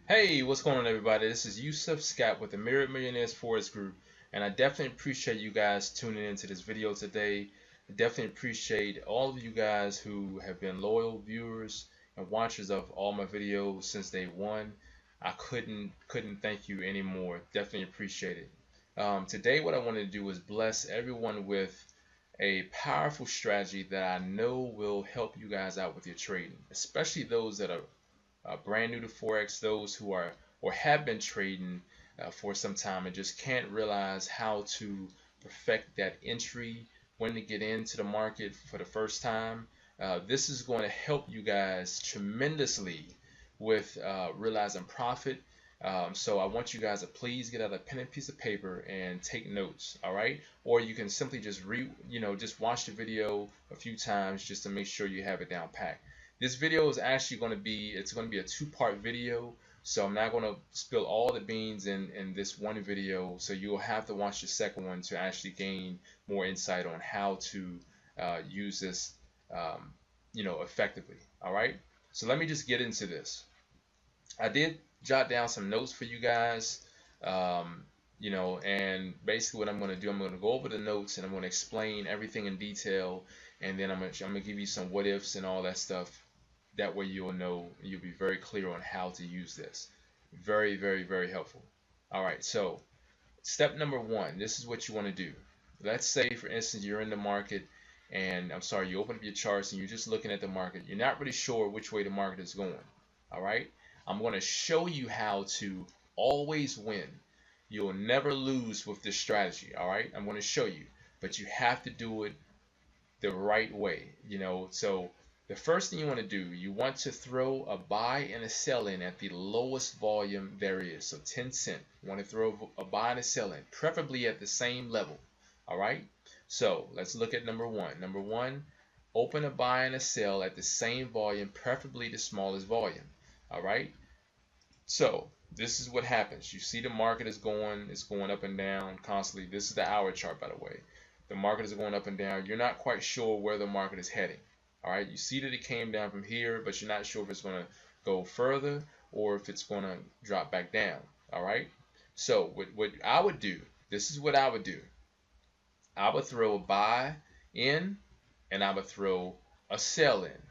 Hey, what's going on, everybody? This is Yusef Scott with the Mirrored Millionaire Forex Group, and I definitely appreciate you guys tuning into this video today. I definitely appreciate all of you guys who have been loyal viewers and watchers of all my videos since day one. I couldn't thank you anymore. Definitely appreciate it. Today, what I wanted to do is bless everyone with a powerful strategy that I know will help you guys out with your trading, especially those that are brand new to Forex, those who are or have been trading for some time and just can't realize how to perfect that entry, when to get into the market for the first time. This is going to help you guys tremendously with realizing profit. So I want you guys to please get out a pen and piece of paper and take notes, all right? Or you can simply just just watch the video a few times just to make sure you have it down pat. This video is actually going to be a two-part video, so I'm not going to spill all the beans in this one video, so you'll have to watch the second one to actually gain more insight on how to use this effectively. All right, so let me just get into this. I did jot down some notes for you guys, and basically what I'm going to do, I'm going to go over the notes and I'm going to explain everything in detail, and then I'm going to give you some what ifs and all that stuff. That way you'll know, you'll be very clear on how to use this. Very, very, very helpful. All right, so step number one, this is what you want to do. Let's say, for instance, you're in the market and you open up your charts and you're just looking at the market. You're not really sure which way the market is going. All right, I'm going to show you how to always win. You'll never lose with this strategy. All right, I'm going to show you, but you have to do it the right way. So the first thing you want to do, you want to throw a buy and a sell in at the lowest volume there is. So 10 cent. You want to throw a buy and a sell in, preferably at the same level. All right. So let's look at number one. Number one, open a buy and a sell at the same volume, preferably the smallest volume. All right. So this is what happens. You see the market is going up and down constantly. This is the hour chart, by the way. The market is going up and down. You're not quite sure where the market is heading. All right, you see that it came down from here, but you're not sure if it's going to go further or if it's going to drop back down. All right, so what I would do, this is what I would do. I would throw a buy in and I would throw a sell in.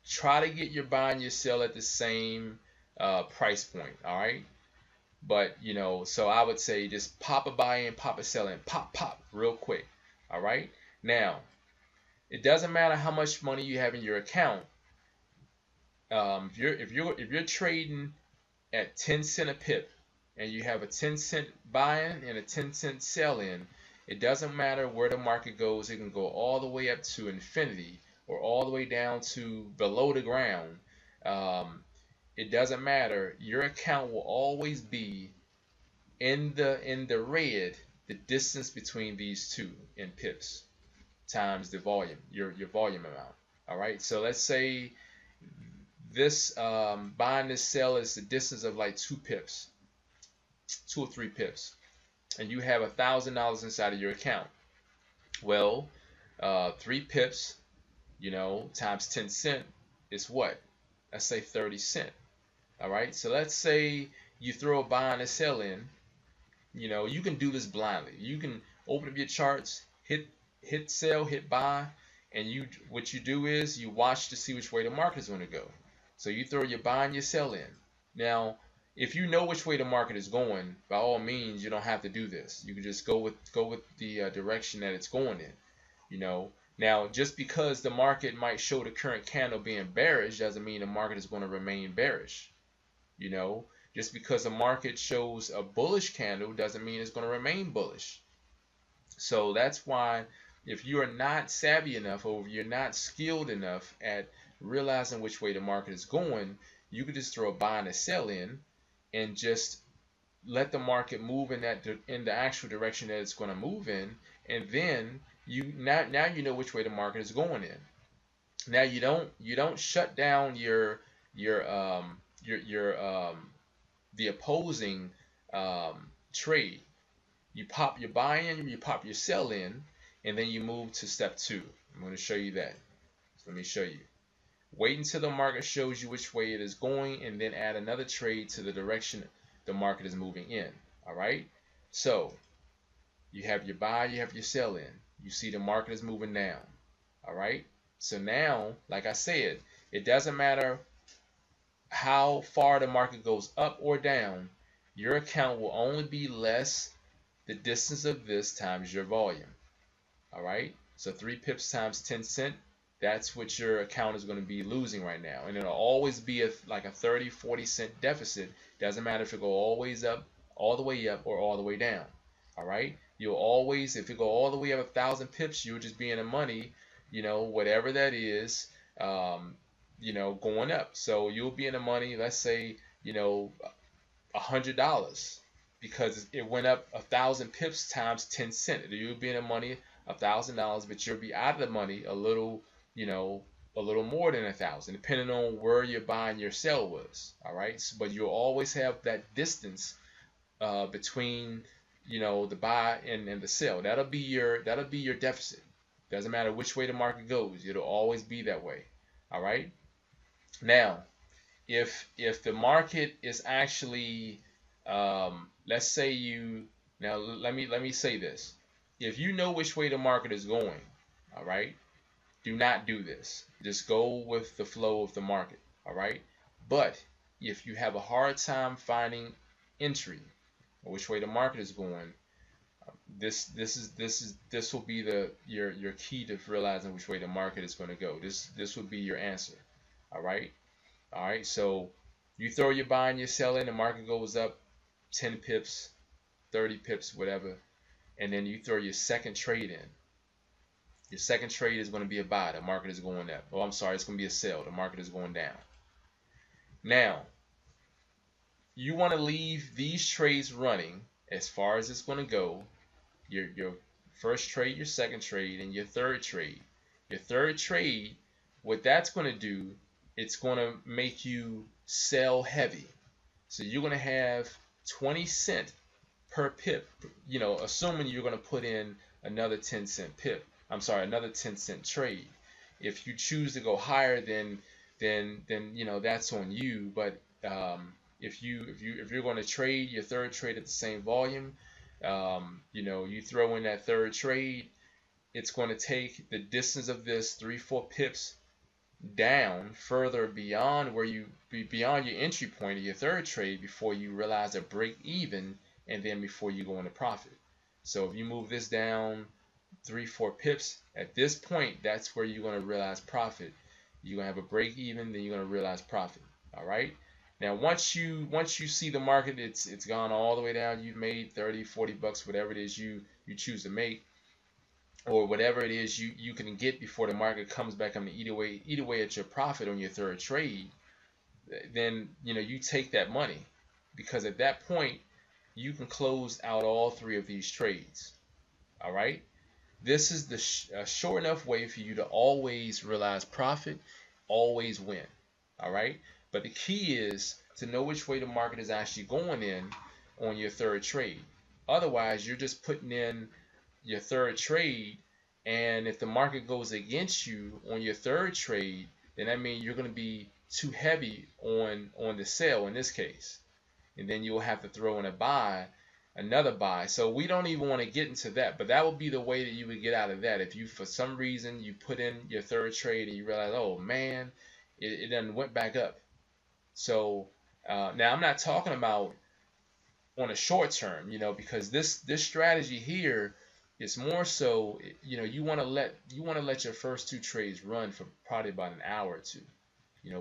Try to get your buy and your sell at the same price point. All right, but so I would say just pop a buy in, pop a sell in, pop real quick. All right, now it doesn't matter how much money you have in your account. If you're trading at 10 cent a pip and you have a 10 cent buy in and a 10 cent sell in, it doesn't matter where the market goes. It can go all the way up to infinity or all the way down to below the ground. It doesn't matter. Your account will always be in the red, the distance between these two in pips times the volume, your volume amount. All right, so let's say this buy and this sell is the distance of like 2 pips, 2 or 3 pips, and you have $1,000 inside of your account. Well, 3 pips, times 10 cent is what? Let's say 30 cent. All right, so let's say you throw a buy and a sell in. You can do this blindly. You can open up your charts, hit sell, hit buy, and what you do is you watch to see which way the market is going to go. So you throw your buy and your sell in. Now, if you know which way the market is going, by all means, you don't have to do this. You can just go with the direction that it's going in. Now, just because the market might show the current candle being bearish doesn't mean the market is going to remain bearish. Just because the market shows a bullish candle doesn't mean it's going to remain bullish. So that's why if you are not savvy enough or you're not skilled enough at realizing which way the market is going, you could just throw a buy and a sell in and just let the market move in the actual direction that it's going to move in, and then now you know which way the market is going in. Now you don't shut down the opposing trade. You pop your buy in, you pop your sell in, and then you move to step two. I'm going to show you that. So let me show you. Wait until the market shows you which way it is going, and then add another trade to the direction the market is moving in. All right. So you have your buy, you have your sell in. You see the market is moving down. All right. So now, like I said, it doesn't matter how far the market goes up or down. Your account will only be less the distance of this times your volume. All right. So 3 pips times 10 cent. That's what your account is going to be losing right now. And it'll always be like a 30, 40 cent deficit. Doesn't matter if it go always up, all the way up, or all the way down. All right. You'll always, if it go all the way up 1,000 pips, you'll just be in the money, whatever that is, going up. So you'll be in the money, let's say, $100 because it went up 1,000 pips times 10 cents. You'll be in the money $1,000, but you'll be out of the money a little more than 1,000, depending on where your buy and your sell was. All right, but you'll always have that distance between the buy and the sell. That'll be your deficit. Doesn't matter which way the market goes, it'll always be that way. All right. Now, if the market is actually, let's say let me say this. If you know which way the market is going, all right, do not do this. Just go with the flow of the market, all right? But if you have a hard time finding entry or which way the market is going, this will be your key to realizing which way the market is going to go. This will be your answer. All right. All right. So you throw your buy and your sell in, the market goes up 10 pips, 30 pips, whatever, and then you throw your second trade in. Your second trade is going to be a buy. The market is going up. Oh, I'm sorry, it's going to be a sell. The market is going down. Now, you want to leave these trades running as far as it's going to go. Your first trade, your second trade, and your third trade. Your third trade, what that's going to do, it's going to make you sell heavy. So you're going to have 20 cent per pip, assuming you're going to put in another 10 cent pip. I'm sorry, another 10 cent trade. If you choose to go higher, then that's on you. But if you're going to trade your third trade at the same volume, you throw in that third trade, it's going to take the distance of this 3-4 pips down further beyond beyond your entry point of your third trade before you realize a break even, and then before you go into profit. So if you move this down 3-4 pips, at this point, that's where you're going to realize profit. You're going to have a break even, then you're going to realize profit. All right. Now, once you see the market, it's gone all the way down. You've made 30, 40 bucks, whatever it is you choose to make, or whatever it is you can get before the market comes back on to eat away at your profit on your third trade. Then you take that money, because at that point you can close out all 3 of these trades. All right. This is the short enough way for you to always realize profit, always win. All right. But the key is to know which way the market is actually going in on your third trade. Otherwise, you're just putting in your third trade, and if the market goes against you on your third trade, then that means you're going to be too heavy on the sell in this case, and then you'll have to throw in another buy. So we don't even want to get into that, but that would be the way that you would get out of that. If you, for some reason, you put in your third trade and you realize, oh man, it done went back up. So now I'm not talking about on a short term, because this strategy here is more so, you want to let your first 2 trades run for probably about an hour or 2,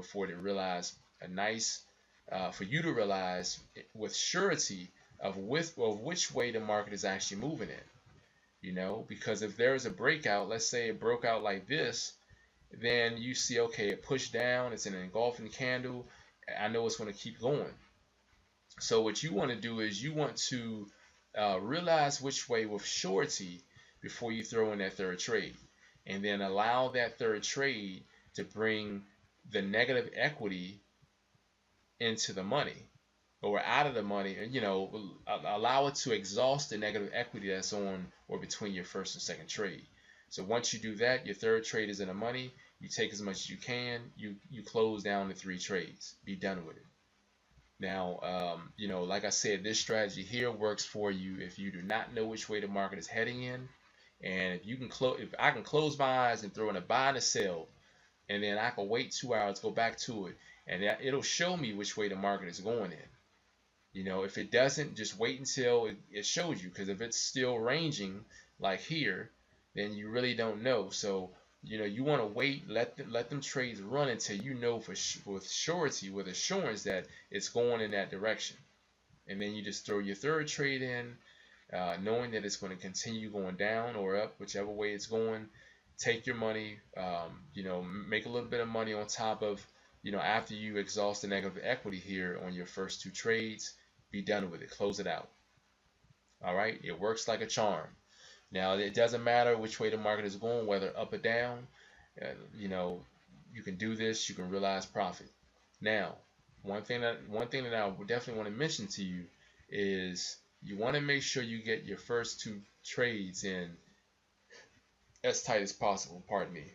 for it to realize for you to realize with surety of which way the market is actually moving in. Because if there's a breakout, let's say it broke out like this, then you see, okay, it pushed down, it's an engulfing candle, I know it's going to keep going. So what you want to do is you want to realize which way with surety before you throw in that third trade, and then allow that third trade to bring the negative equity into the money or out of the money, and allow it to exhaust the negative equity that's on or between your first and second trade. So once you do that, your third trade is in the money, You take as much as you can. You close down the 3 trades. Be done with it. Now, like I said, this strategy here works for you if you do not know which way the market is heading in, and if I can close my eyes and throw in a buy and a sell, and then I can wait 2 hours, go back to it, and it'll show me which way the market is going in. If it doesn't, just wait until it shows you, because if it's still ranging like here, then you really don't know. So you want to wait, let them trades run until you know with surety, with assurance, that it's going in that direction, and then you just throw your third trade in, knowing that it's going to continue going down or up, whichever way it's going. Take your money, make a little bit of money on top of, after you exhaust the negative equity here on your first 2 trades. Be done with it. Close it out. All right. It works like a charm. Now, it doesn't matter which way the market is going, whether up or down. You can do this. You can realize profit. Now, one thing that I would definitely want to mention to you is you want to make sure you get your first 2 trades in as tight as possible. Pardon me.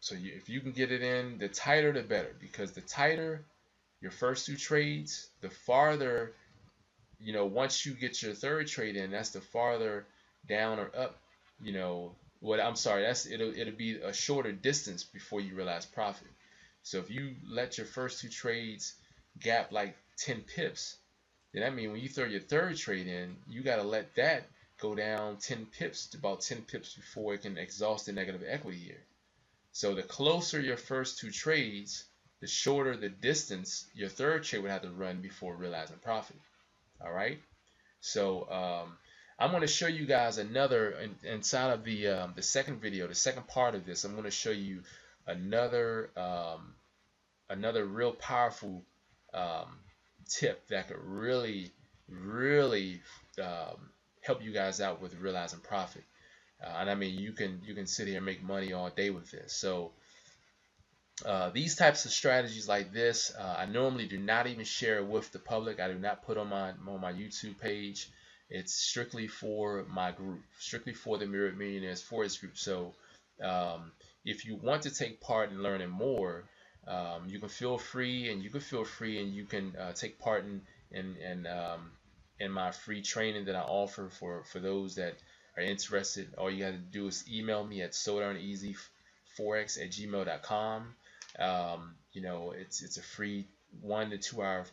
So if you can get it in, the tighter the better, because the tighter your first 2 trades, the farther, once you get your third trade in, that's the farther down or up, it'll be a shorter distance before you realize profit. So if you let your first 2 trades gap like 10 pips, then that means when you throw your third trade in, you got to let that go down 10 pips, to about 10 pips before it can exhaust the negative equity here. So the closer your first 2 trades, the shorter the distance your third trade would have to run before realizing profit. All right. So I'm going to show you guys another, inside of the second video, the second part of this. I'm going to show you another real powerful tip that could really help you guys out with realizing profit. And I mean, you can sit here and make money all day with this. So these types of strategies like this, I normally do not even share with the public. I do not put on my YouTube page. It's strictly for my group, strictly for the Mirrored Millionaires Forex Group. So if you want to take part in learning more, you can feel free, and you can take part in my free training that I offer for those that are interested. All you got to do is email me at sodarneasyforex@gmail.com. It's a free 1 to 2 hour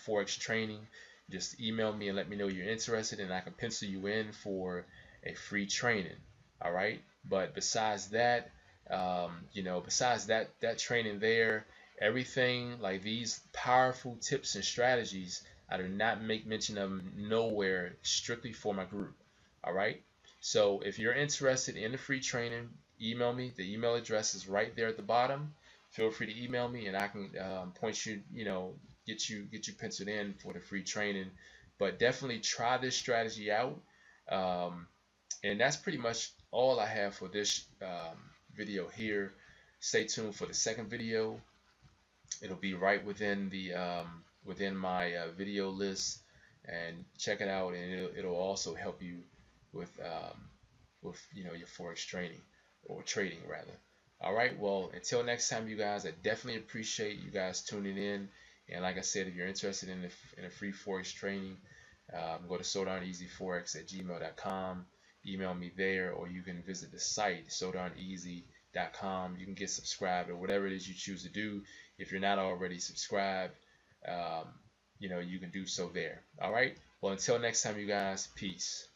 Forex training. Just email me and let me know you're interested, and I can pencil you in for a free training. All right. But besides that, that training there, everything like these powerful tips and strategies, I do not make mention of them nowhere, strictly for my group. All right. So if you're interested in the free training, email me. The email address is right there at the bottom. Feel free to email me, and I can point you, get you penciled in for the free training. But definitely try this strategy out. And that's pretty much all I have for this video here. Stay tuned for the second video. It'll be right within the within my video list, and check it out, and it'll also help you with your Forex training, or trading rather. All right, well, until next time, you guys, I definitely appreciate you guys tuning in. And like I said, if you're interested in a free Forex training, go to sodarneasyforex@gmail.com. Email me there, or you can visit the site sodarneasy.com. You can get subscribed, or whatever it is you choose to do. If you're not already subscribed, you can do so there. All right. Well, until next time, you guys, peace.